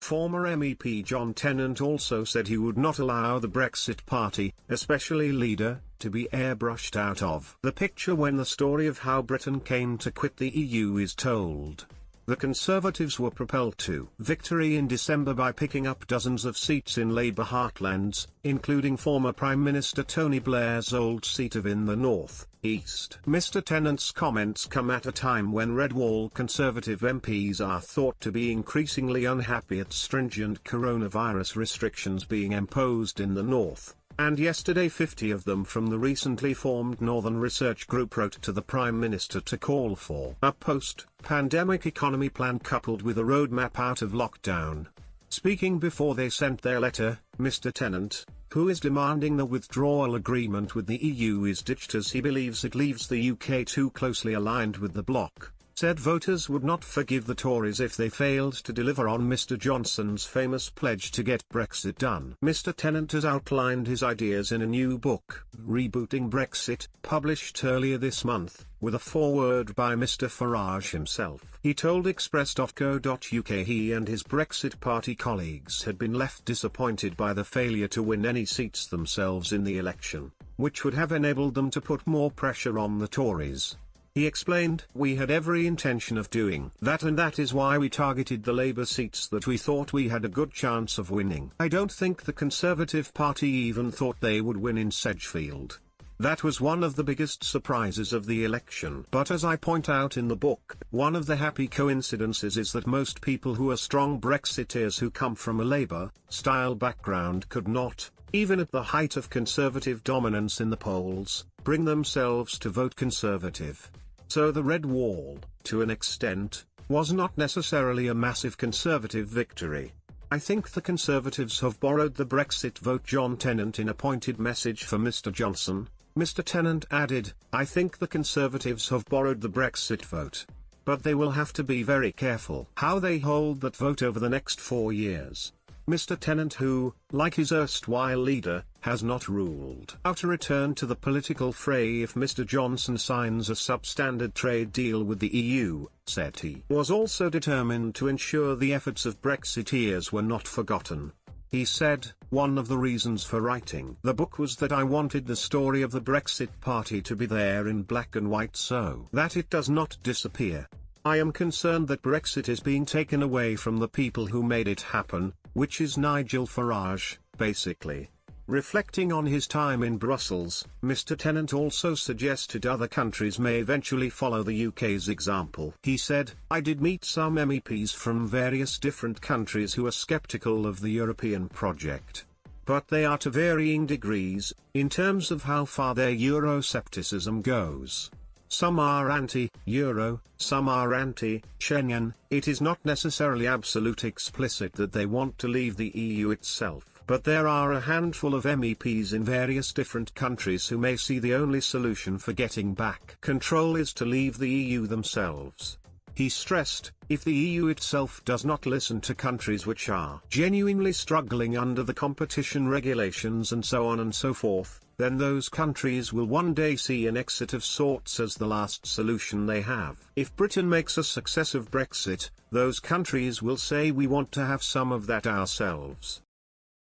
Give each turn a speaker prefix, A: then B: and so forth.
A: Former MEP John Tennant also said he would not allow the Brexit Party, especially leader, to be airbrushed out of the picture when the story of how Britain came to quit the EU is told. The Conservatives were propelled to victory in December by picking up dozens of seats in Labour heartlands, including former Prime Minister Tony Blair's old seat of in the North East. Mr Tennant's comments come at a time when Red Wall Conservative MPs are thought to be increasingly unhappy at stringent coronavirus restrictions being imposed in the North. And yesterday 50 of them from the recently formed Northern Research Group wrote to the Prime Minister to call for a post-pandemic economy plan coupled with a roadmap out of lockdown. Speaking before they sent their letter, Mr Tennant, who is demanding the withdrawal agreement with the EU is ditched as he believes it leaves the UK too closely aligned with the bloc, said voters would not forgive the Tories if they failed to deliver on Mr Johnson's famous pledge to get Brexit done. Mr Tennant has outlined his ideas in a new book, Rebooting Brexit, published earlier this month, with a foreword by Mr Farage himself. He told Express.co.uk he and his Brexit Party colleagues had been left disappointed by the failure to win any seats themselves in the election, which would have enabled them to put more pressure on the Tories. He explained, "We had every intention of doing that, and that is why we targeted the Labour seats that we thought we had a good chance of winning. I don't think the Conservative Party even thought they would win in Sedgefield. That was one of the biggest surprises of the election. But as I point out in the book, one of the happy coincidences is that most people who are strong Brexiteers who come from a Labour-style background could not, even at the height of Conservative dominance in the polls, bring themselves to vote Conservative. So the Red Wall, to an extent, was not necessarily a massive Conservative victory. I think the Conservatives have borrowed the Brexit vote." John Tennant in a pointed message for Mr Johnson. Mr Tennant added, "I think the Conservatives have borrowed the Brexit vote. But they will have to be very careful how they hold that vote over the next 4 years." Mr Tennant, who, like his erstwhile leader, has not ruled out a return to the political fray if Mr Johnson signs a substandard trade deal with the EU, said he was also determined to ensure the efforts of Brexiteers were not forgotten. He said, "One of the reasons for writing the book was that I wanted the story of the Brexit Party to be there in black and white so that it does not disappear. I am concerned that Brexit is being taken away from the people who made it happen, which is Nigel Farage, basically." Reflecting on his time in Brussels, Mr Tennant also suggested other countries may eventually follow the UK's example. He said, "I did meet some MEPs from various different countries who are sceptical of the European project. But they are to varying degrees, in terms of how far their Euroscepticism goes. Some are anti-Euro, some are anti-Schengen. It is not necessarily absolute explicit that they want to leave the EU itself. But there are a handful of MEPs in various different countries who may see the only solution for getting back control is to leave the EU themselves." He stressed, if the EU itself does not listen to countries which are genuinely struggling under the competition regulations and so on and so forth, then those countries will one day see an exit of sorts as the last solution they have. If Britain makes a success of Brexit, those countries will say we want to have some of that ourselves.